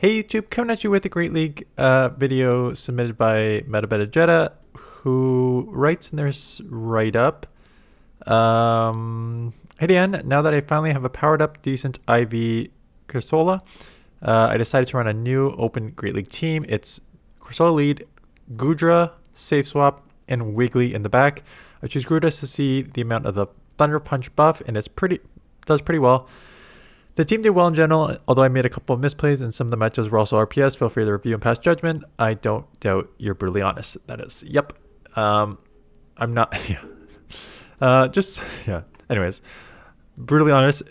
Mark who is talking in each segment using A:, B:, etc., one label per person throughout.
A: Hey YouTube, coming at you with a Great League video submitted by Metabeta who writes in their write-up, hey Dan, now that I finally have a powered up decent IV corsola, I decided to run a new open Great League team. It's corsola lead, Goodra, safe swap, and Wiggly in the back. I choose Goodra to see the amount of the Thunder Punch buff, and does pretty well. The team did well in general, although I made a couple of misplays and some of the matches were also RPS. Feel free to review and pass judgment. I don't doubt you're brutally honest. That is, yep. I'm not, yeah. Yeah. Anyways, brutally honest.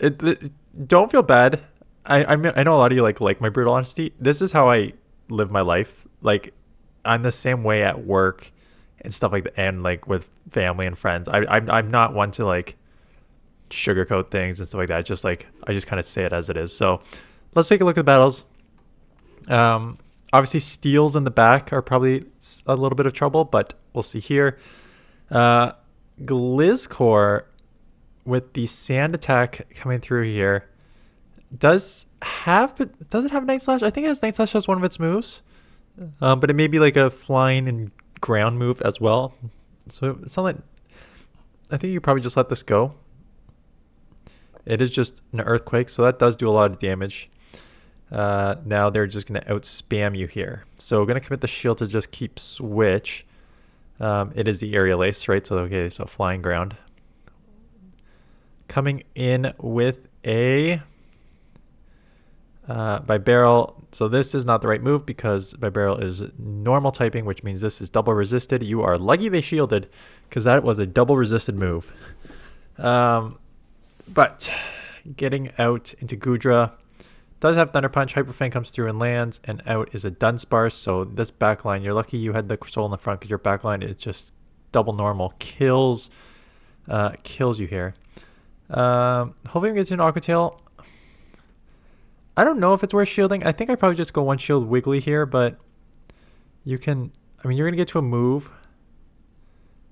A: Don't feel bad. I know a lot of you like my brutal honesty. This is how I live my life. Like, I'm the same way at work and stuff like that, and like with family and friends. I'm not one to like sugarcoat things and stuff like that. I just kind of say it as it is. So let's take a look at the battles. Obviously steals in the back are probably a little bit of trouble, but we'll see here. Glizcore with the sand attack coming through here does it have Night Slash? I think it has Night Slash as one of its moves, but it may be like a flying and ground move as well. So it's not like, I think you probably just let this go. It is just an earthquake, so that does do a lot of damage. Now they're just going to out-spam you here. So we're going to commit the shield to just keep switch. It is the aerial ace, right? So, okay, so flying ground. Coming in with a by barrel. So this is not the right move because by barrel is normal typing, which means this is double resisted. You are lucky they shielded because that was a double resisted move. But getting out into Goodra does have Thunder Punch. Hyper Fang comes through and lands, and out is a Dunsparce. So this backline, you're lucky you had the Corsola in the front because your backline is just double normal. Kills you here. Hopefully we get to an Aqua Tail. I don't know if it's worth shielding. I think I probably just go one shield Wiggly here, but you can, I mean, you're going to get to a move.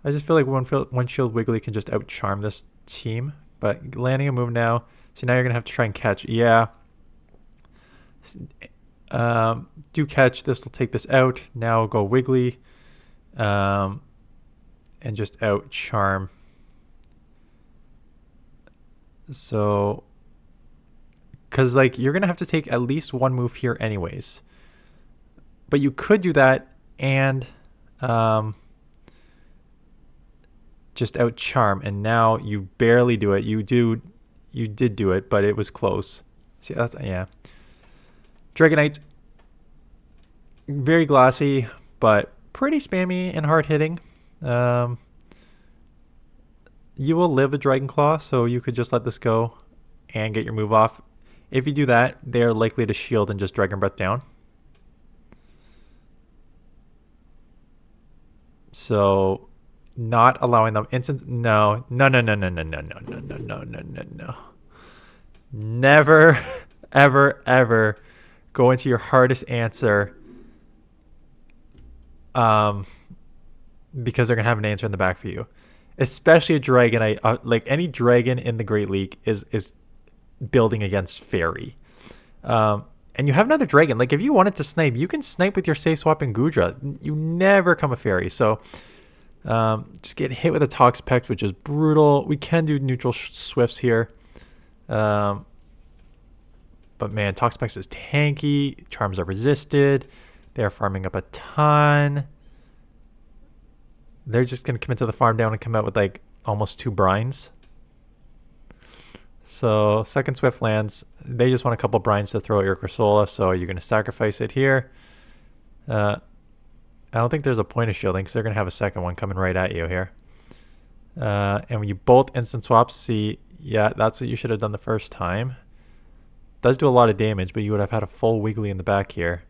A: I just feel like one shield Wiggly can just out-charm this team. But landing a move now. So now you're going to have to try and catch. Yeah. Do catch. This will take this out. Now go Wiggly. And just out charm. So, because like you're going to have to take at least one move here anyways. But you could do that and just out charm, and now you barely do it. You did do it, but it was close. See, that's, yeah. Dragonite, very glossy, but pretty spammy and hard hitting. You will live a Dragon Claw, so you could just let this go and get your move off. If you do that, they're likely to shield and just Dragon Breath down. So not allowing them instant. No. Never, ever go into your hardest answer. Because they're gonna have an answer in the back for you, especially a dragon. Like any dragon in the Great League is building against fairy. And you have another dragon. Like if you wanted to snipe, you can snipe with your safe swap and Goodra. You never come a fairy. So just get hit with a Toxpex, which is brutal. We can do neutral swifts here. But man, Toxpex is tanky. Charms are resisted. They're farming up a ton. They're just going to commit to the farm down and come out with like almost 2 brines. So second swift lands. They just want a couple brines to throw at your Corsola, so you're going to sacrifice it here. I don't think there's a point of shielding because they're going to have a second one coming right at you here. And when you both instant swaps, see, yeah, that's what you should have done the first time. Does do a lot of damage, but you would have had a full Wiggly in the back here.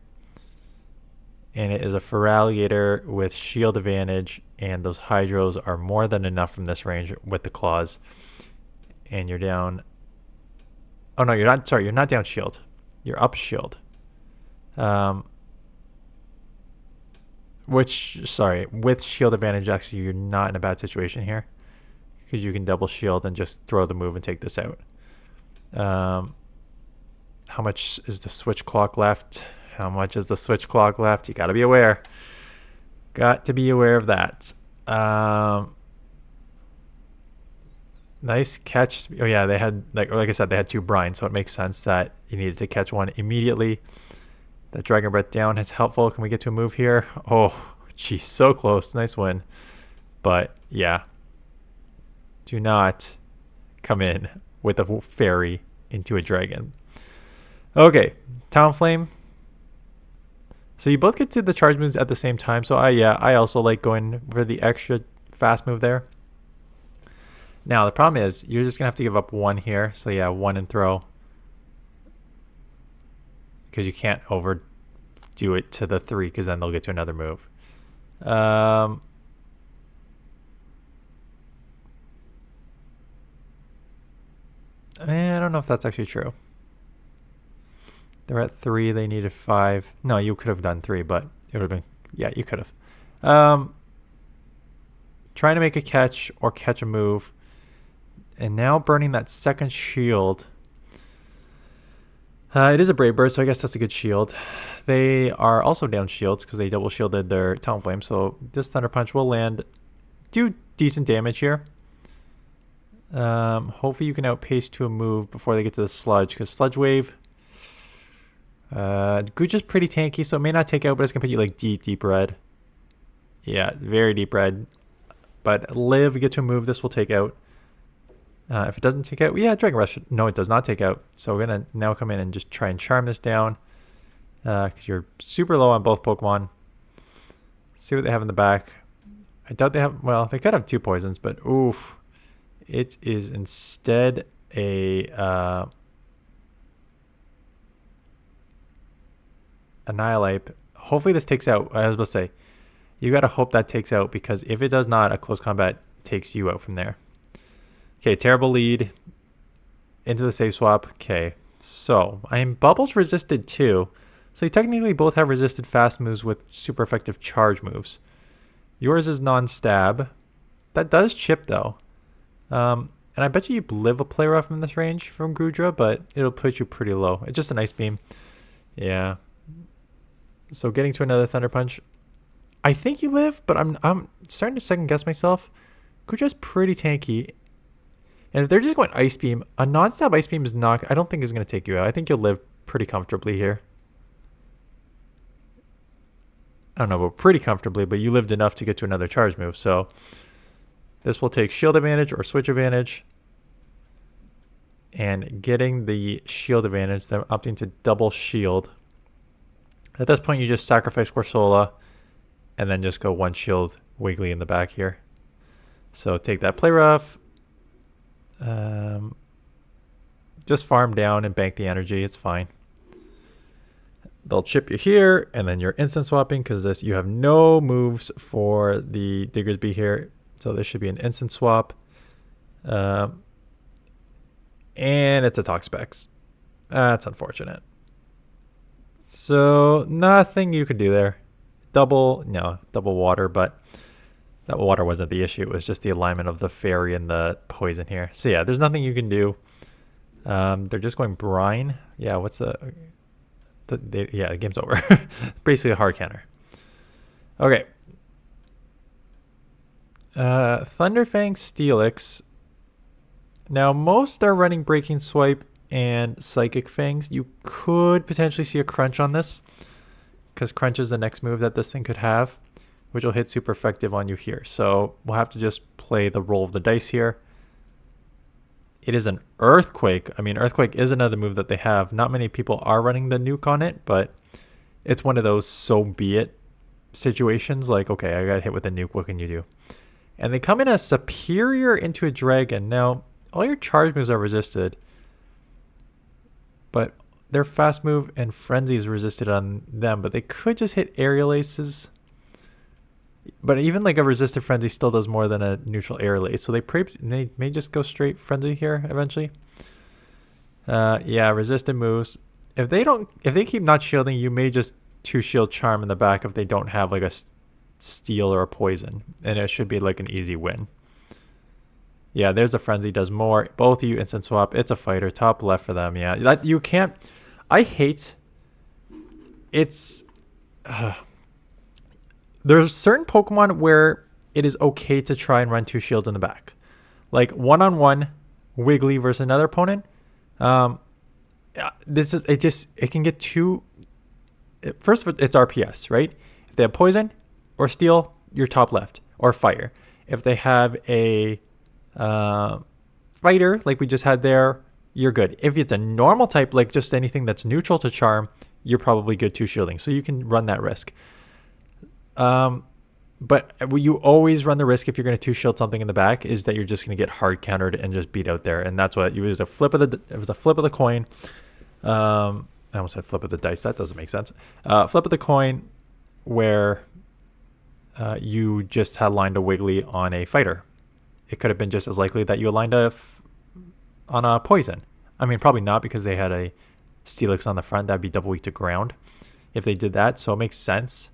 A: And it is a Feraligatr with shield advantage, and those Hydros are more than enough from this range with the claws. And you're down. Oh no, you're not. Sorry, you're not down shield. You're up shield. With shield advantage, actually, you're not in a bad situation here because you can double shield and just throw the move and take this out. How much is the switch clock left? How much is the switch clock left? You got to be aware. Got to be aware of that. Nice catch. Oh yeah, they had like I said, they had 2 brines, so it makes sense that you needed to catch one immediately. That Dragon Breath down is helpful. Can we get to a move here? Oh, geez, so close. Nice win. But yeah, do not come in with a fairy into a dragon. Okay, Talonflame. So you both get to the charge moves at the same time. So I also like going for the extra fast move there. Now the problem is you're just gonna have to give up 1 here. So yeah, 1 and throw, because you can't overdo it to the 3, because then they'll get to another move. I don't know if that's actually true. They're at 3. They needed 5. No, you could have done 3, but it would have been, yeah, you could have. Trying to make a catch or catch a move. And now burning that second shield. It is a Brave Bird, so I guess that's a good shield. They are also down shields because they double shielded their Talonflame. So this Thunder Punch will land, do decent damage here. Hopefully you can outpace to a move before they get to the Sludge, because Sludge Wave, Gooch is pretty tanky, so it may not take out, but it's gonna put you like deep red. Yeah, very deep red. But live, get to a move, this will take out. If it doesn't take out, yeah, Dragon Rush. No, it does not take out. So we're gonna now come in and just try and charm this down, because you're super low on both Pokemon. See what they have in the back. I doubt they have, well, they could have 2 poisons, but oof. It is instead a Annihilate. Hopefully this takes out. I was about to say, you got to hope that takes out, because if it does not, a close combat takes you out from there. Okay, terrible lead into the save swap. Okay, so I am Bubbles resisted too. So you technically both have resisted fast moves with super effective charge moves. Yours is non-stab. That does chip though. And I bet you live a play rough in this range from Goodra, but it'll put you pretty low. It's just an Ice Beam. Yeah. So getting to another Thunder Punch. I think you live, but I'm starting to second guess myself. Goodra's pretty tanky. And if they're just going Ice Beam, a non-stab Ice Beam is not, I don't think is going to take you out. I think you'll live pretty comfortably here. I don't know about pretty comfortably, but you lived enough to get to another charge move. So this will take shield advantage or switch advantage. And getting the shield advantage, they're opting to double shield. At this point, you just sacrifice Corsola and then just go 1 shield Wiggly in the back here. So take that play rough. Just farm down and bank the energy. It's fine. They'll chip you here, and then you're instant swapping because this you have no moves for the Diggersby here. So this should be an instant swap. And it's a Toxapex. That's unfortunate. So nothing you could do there. Double water, but that water wasn't the issue. It was just the alignment of the fairy and the poison here. So yeah, there's nothing you can do. They're just going brine. Yeah, what's yeah, the game's over. Basically a hard counter. Okay. Thunderfang Steelix. Now, most are running Breaking Swipe and Psychic Fangs. You could potentially see a Crunch on this, because Crunch is the next move that this thing could have, which will hit super effective on you here. So we'll have to just play the roll of the dice here. It is an Earthquake. I mean, Earthquake is another move that they have. Not many people are running the nuke on it, but it's one of those so be it situations. Like, okay, I got hit with a nuke. What can you do? And they come in as superior into a dragon. Now, all your charge moves are resisted, but their fast move and frenzy is resisted on them. But they could just hit aerial aces. But even like a resisted frenzy still does more than a neutral aerial ace. So they may just go straight frenzy here eventually. Yeah, resisted moves. If they keep not shielding, you may just 2 shield charm in the back if they don't have like a steel or a poison, and it should be like an easy win. Yeah, there's the frenzy, does more. Both of you instant swap. It's a fighter. Top left for them. Yeah, that you can't. I hate it's there's certain Pokemon where it is okay to try and run 2 shields in the back, like one-on-one Wiggly versus another opponent. This is it can get too. First, it's RPS, right? If they have poison or steel, you're top left, or fire. If they have a fighter like we just had there, you're good. If it's a normal type, like just anything that's neutral to charm, you're probably good 2 shielding. So you can run that risk. But you always run the risk if you're going to 2 shield something in the back is that you're just going to get hard countered and just beat out there. And that's what it was a flip of the coin. I almost said flip of the dice. That doesn't make sense. Flip of the coin where you just had lined a Wiggly on a fighter. It could have been just as likely that you aligned on a poison. I mean, probably not because they had a Steelix on the front. That'd be double weak to ground if they did that. So it makes sense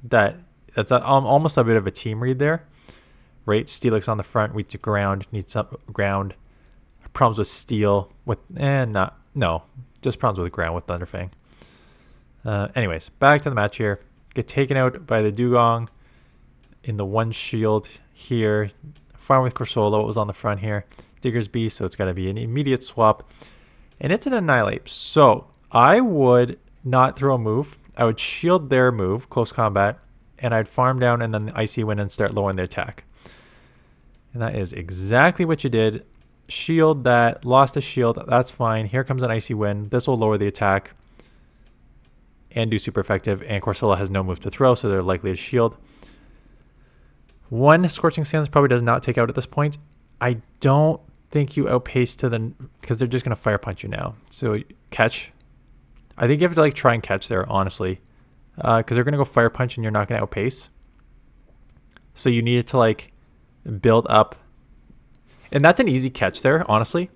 A: that that's almost a bit of a team read there, right? Steelix on the front, weak to ground, needs some ground. Problems with steel just problems with ground with Thunderfang. Anyways, back to the match here. Get taken out by the Dugong in the 1 shield here. Farm with Corsola, what was on the front here. Digger's Beast, so it's got to be an immediate swap. And it's an Annihilate. So I would not throw a move. I would shield their move, close combat, and I'd farm down and then the Icy Wind and start lowering their attack. And that is exactly what you did. Shield that, lost a shield, that's fine. Here comes an Icy Wind. This will lower the attack and do super effective. And Corsola has no move to throw, so they're likely to shield. 1 Scorching Sands probably does not take out at this point. I don't think you outpace to the, because they're just going to Fire Punch you now. So catch. I think you have to like try and catch there, honestly, because they're going to go Fire Punch and you're not going to outpace. So you need to like build up. And that's an easy catch there, honestly.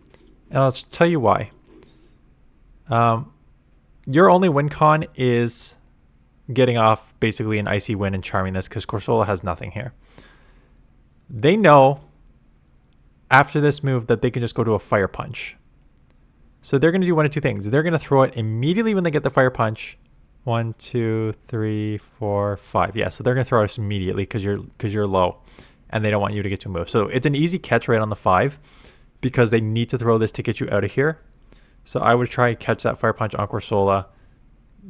A: And I'll tell you why. Your only win con is getting off basically an Icy Wind and charming this because Corsola has nothing here. They know after this move that they can just go to a Fire Punch. So they're going to do 1 of 2 things. They're going to throw it immediately when they get the Fire Punch. 1, 2, 3, 4, 5. Yeah, so they're going to throw us immediately because you're low. And they don't want you to get to move. So it's an easy catch right on the 5 because they need to throw this to get you out of here. So I would try and catch that Fire Punch on Corsola.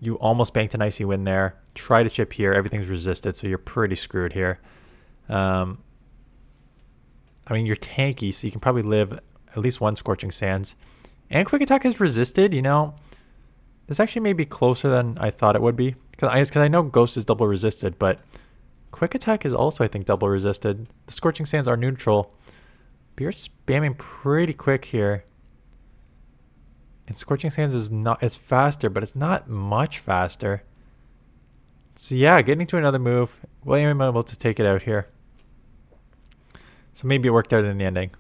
A: You almost banked an Icy Wind there. Try to chip here. Everything's resisted, so you're pretty screwed here. I mean, you're tanky, so you can probably live at least 1 Scorching Sands. And Quick Attack is resisted, you know. This actually may be closer than I thought it would be. Because I know Ghost is double resisted, but Quick Attack is also, I think, double resisted. The Scorching Sands are neutral. But you're spamming pretty quick here. And Scorching Sands is faster, but it's not much faster. So yeah, getting to another move. William able to take it out here. So maybe it worked out in the ending.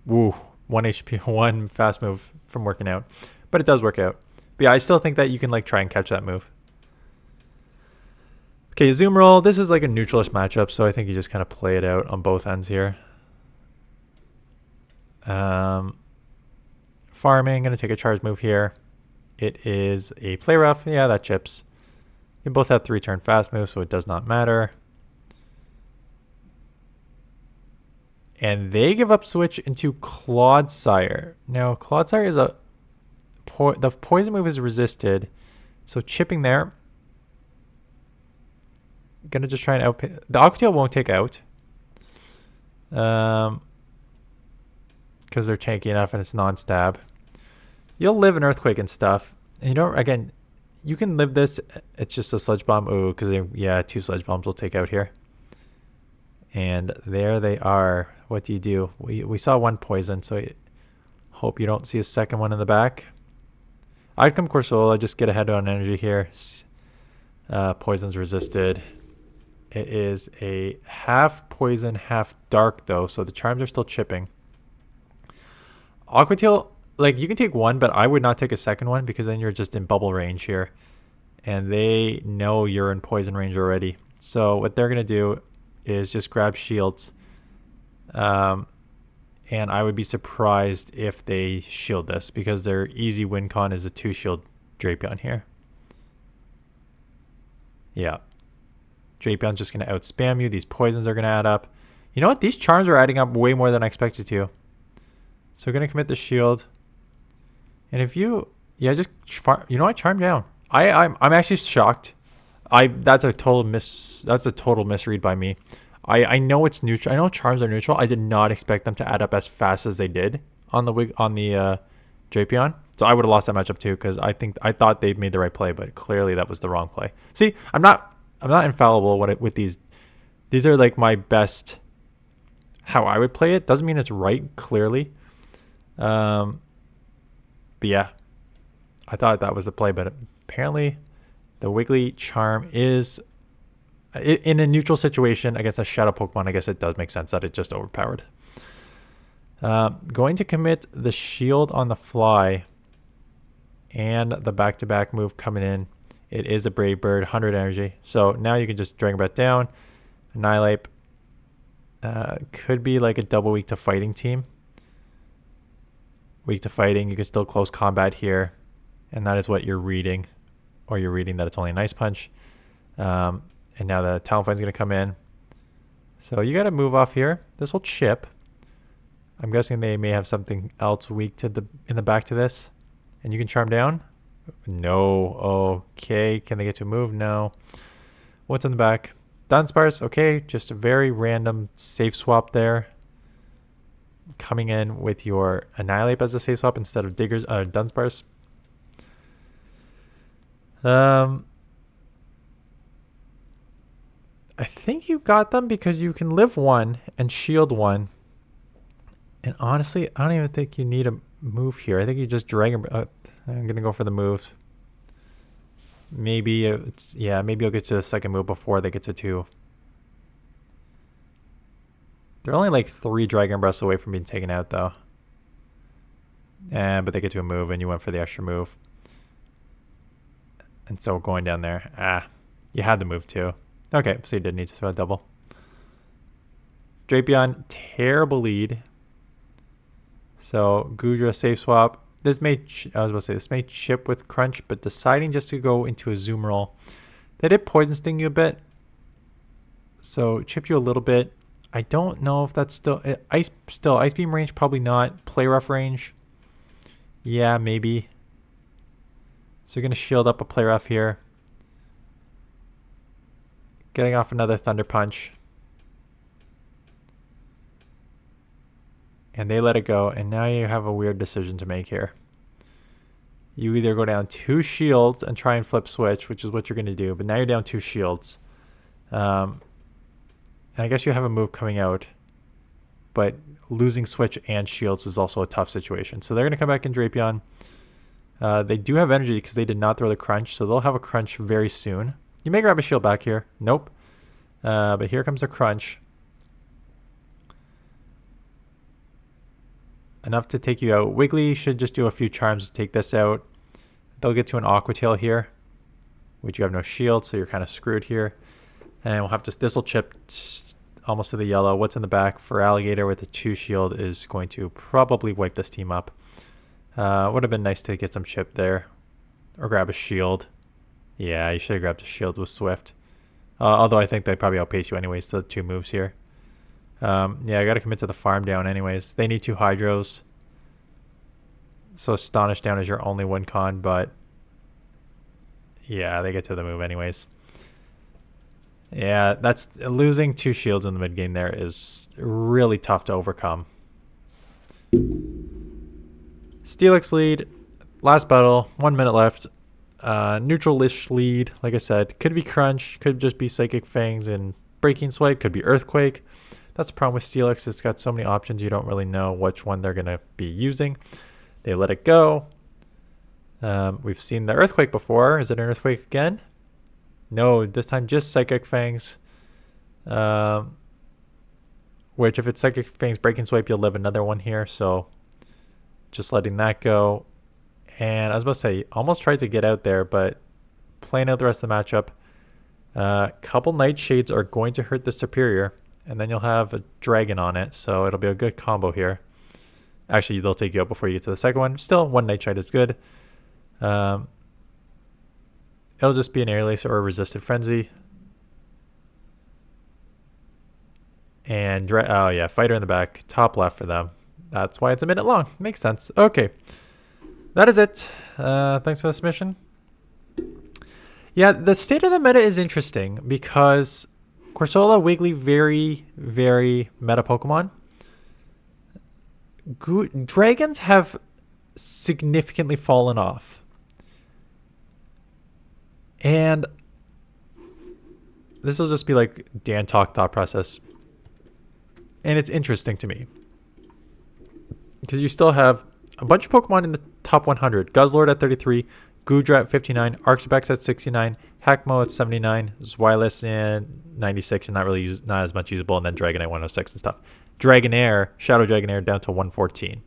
A: Woo, 1 HP, 1 fast move from working out. But it does work out. But yeah, I still think that you can like try and catch that move. Okay, Zoom Roll. This is like a neutralish matchup, so I think you just kind of play it out on both ends here. Farming, going to take a charge move here. It is a Play Rough. Yeah, that chips. You both have 3-turn fast moves, so it does not matter. And they give up switch into Clodsire. Now, Clodsire is the poison move is resisted, so chipping there. Gonna just try and outpay. The Aquatail won't take out. Because they're tanky enough and it's non-stab. You'll live an Earthquake and stuff. And you know, again, you can live this. It's just a Sludge Bomb. Ooh, because yeah, 2 Sludge Bombs will take out here. And there they are. What do you do? We saw 1 poison, so I hope you don't see a second one in the back. I'd come Corsola, just get ahead on energy here. Poison's resisted. It is a half poison, half dark though, so the charms are still chipping. Aquatail, like you can take 1, but I would not take a second one because then you're just in bubble range here. And they know you're in poison range already. So what they're going to do is just grab shields. And I would be surprised if they shield this because their easy win con is a 2 shield Drapion here. Yeah. Drapeon's just going to outspam you. These poisons are going to add up. You know what? These charms are adding up way more than I expected to. So we're going to commit the shield. And if you... Yeah, just... You know what? Charm down. I'm actually shocked. That's a total misread by me. I know it's neutral. I know charms are neutral. I did not expect them to add up as fast as they did on the Drapeon. So I would have lost that matchup too, because I thought they made the right play, but clearly that was the wrong play. See, I'm not infallible with these. These are like my best how I would play it. Doesn't mean it's right, clearly. But yeah, I thought that was the play, but apparently the Wiggly charm is in a neutral situation against a shadow Pokemon. I guess it does make sense that it just overpowered. Going to commit the shield on the fly and the back-to-back move coming in. It is a Brave Bird, 100 energy. So now you can just Dragon Breath down, Annihilate. Could be like a double weak to fighting team. Weak to fighting, you can still close combat here. And that is what you're reading. Or you're reading that it's only an Ice Punch. And now the Talonflame's going to come in. So you got to move off here. This will chip. I'm guessing they may have something else weak to in the back to this. And you can charm down? No. Okay. Can they get to a move? No. What's in the back? Dunsparce. Okay. Just a very random safe swap there. Coming in with your Annihilate as a safe swap instead of Dunsparce. I think you got them because you can live one and shield one. And honestly, I don't even think you need a move here. I think you just Dragon... I'm going to go for the moves. Maybe maybe I'll get to the second move before they get to 2. They're only like 3 Dragon Breaths away from being taken out, though. But they get to a move, and you went for the extra move. And so going down there. You had the move, too. Okay, so you did need to throw a double. Drapeon, terrible lead. So Goodra safe swap. This may chip with Crunch, but deciding just to go into a Zoom roll. They did Poison Sting you a bit. So chip you a little bit. I don't know if that's still Ice Beam range, probably not. Play Rough range. Yeah, maybe. So you're gonna shield up a Play Rough here. Getting off another Thunder Punch. And they let it go, and now you have a weird decision to make here. You either go down 2 shields and try and flip switch, which is what you're going to do, but now you're down 2 shields. And I guess you have a move coming out, but losing switch and shields is also a tough situation. So they're going to come back in Drapeon. They do have energy because they did not throw the Crunch, so they'll have a Crunch very soon. You may grab a shield back here. Nope. But here comes a Crunch. Enough to take you out. Wiggly should just do a few charms to take this out. They'll get to an Aqua Tail here, which you have no shield, so you're kind of screwed here. And we'll have to... This will chip almost to the yellow. What's in the back for Alligator with the 2 shield is going to probably wipe this team up. Would have been nice to get some chip there. Or grab a shield. Yeah, you should have grabbed a shield with Swift. Although I think they probably outpace you anyways, the 2 moves here. Yeah, I got to commit to the farm down anyways. They need 2 Hydros. So Astonish down is your only win con, but yeah, they get to the move anyways. Yeah, that's losing 2 shields in the mid game there is really tough to overcome. Steelix lead. Last battle, 1 minute left. Neutral-ish lead, like I said. Could be Crunch, could just be Psychic Fangs and Breaking Swipe, could be Earthquake. That's the problem with Steelix. It's got so many options, you don't really know which one they're going to be using. They let it go. We've seen the Earthquake before. Is it an Earthquake again? No, this time just Psychic Fangs. Which if it's Psychic Fangs Breaking Swipe, you'll live another one here. So just letting that go. And I was about to say, almost tried to get out there, but playing out the rest of the matchup. Couple Nightshades are going to hurt the Superior. And then you'll have a Dragon on it. So it'll be a good combo here. Actually, they'll take you out before you get to the second one. Still, 1 Nightshade is good. It'll just be an Air Lacer or a Resisted Frenzy. And, oh yeah, Fighter in the back. Top left for them. That's why it's a minute long. Makes sense. Okay. That is it. Thanks for the submission. Yeah, the state of the meta is interesting because Corsola, Wiggly, very, very meta Pokemon. Dragons have significantly fallen off. And this will just be like Dan talk thought process. And it's interesting to me. Because you still have a bunch of Pokemon in the top 100. Guzzlord at 33, Goodra at 59, Archbex at 69, Hackmo at 79, Zweilous in 96 and not as much usable, and then Dragonite 106 and stuff. Dragonair, Shadow Dragonair down to 114.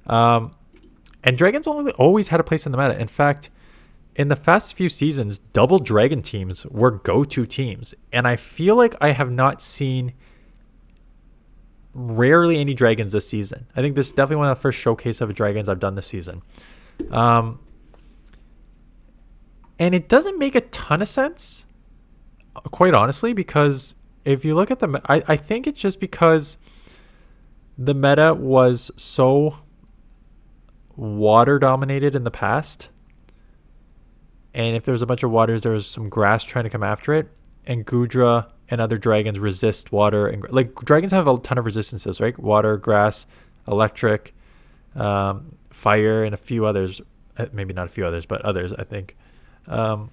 A: And Dragons always had a place in the meta. In fact, in the past few seasons, double Dragon teams were go-to teams. And I feel like I have not seen rarely any Dragons this season. I think this is definitely one of the first showcase of Dragons I've done this season. And it doesn't make a ton of sense, quite honestly, because if you look at the... I think it's just because the meta was so water-dominated in the past. And if there was a bunch of waters, there was some grass trying to come after it. And Goodra and other dragons resist water. And like, dragons have a ton of resistances, right? Water, grass, electric, fire, and a few others. Maybe not a few others, but others, I think. And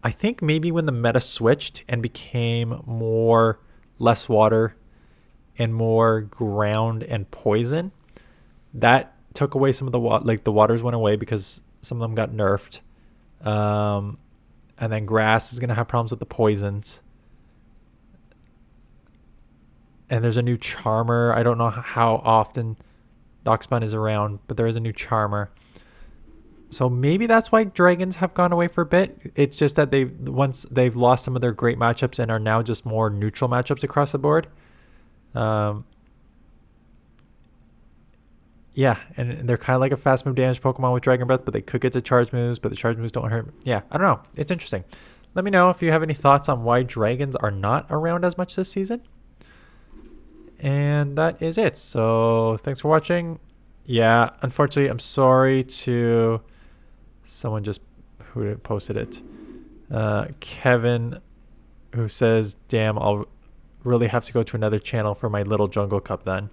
A: I think maybe when the meta switched and became less water and more ground and poison, that took away some of the water. Like, the waters went away because some of them got nerfed. And then grass is going to have problems with the poisons. And there's a new Charmer. I don't know how often Darkspun is around, but there is a new Charmer. So maybe that's why Dragons have gone away for a bit. It's just that once they've lost some of their great matchups and are now just more neutral matchups across the board. Yeah, and they're kind of like a fast move damage Pokemon with Dragon Breath, but they could get to charge moves, but the charge moves don't hurt. Yeah, I don't know. It's interesting. Let me know if you have any thoughts on why Dragons are not around as much this season. And that is it. So thanks for watching. Yeah, unfortunately, I'm sorry to someone who posted it. Kevin, who says, damn, I'll really have to go to another channel for my little Jungle Cup then.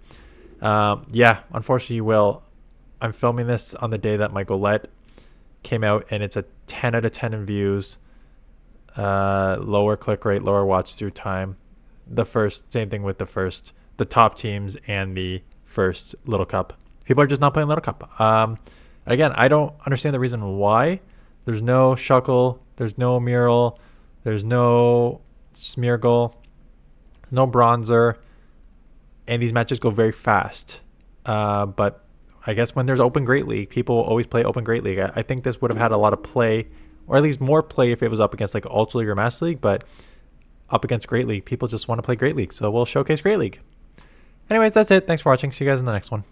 A: Yeah, unfortunately you will. I'm filming this on the day that my Golett came out, and it's a 10 out of 10 in views. Lower click rate, lower watch through time. Same thing with the top teams and the first Little Cup. People are just not playing Little Cup. Again, I don't understand the reason why. There's no Shuckle, there's no Mural, there's no Smeargle, no Bronzer. And these matches go very fast. But I guess when there's Open Great League, people will always play Open Great League. I think this would have had a lot of play, or at least more play if it was up against like Ultra League or Master League. But up against Great League, people just want to play Great League. So we'll showcase Great League. Anyways, that's it. Thanks for watching. See you guys in the next one.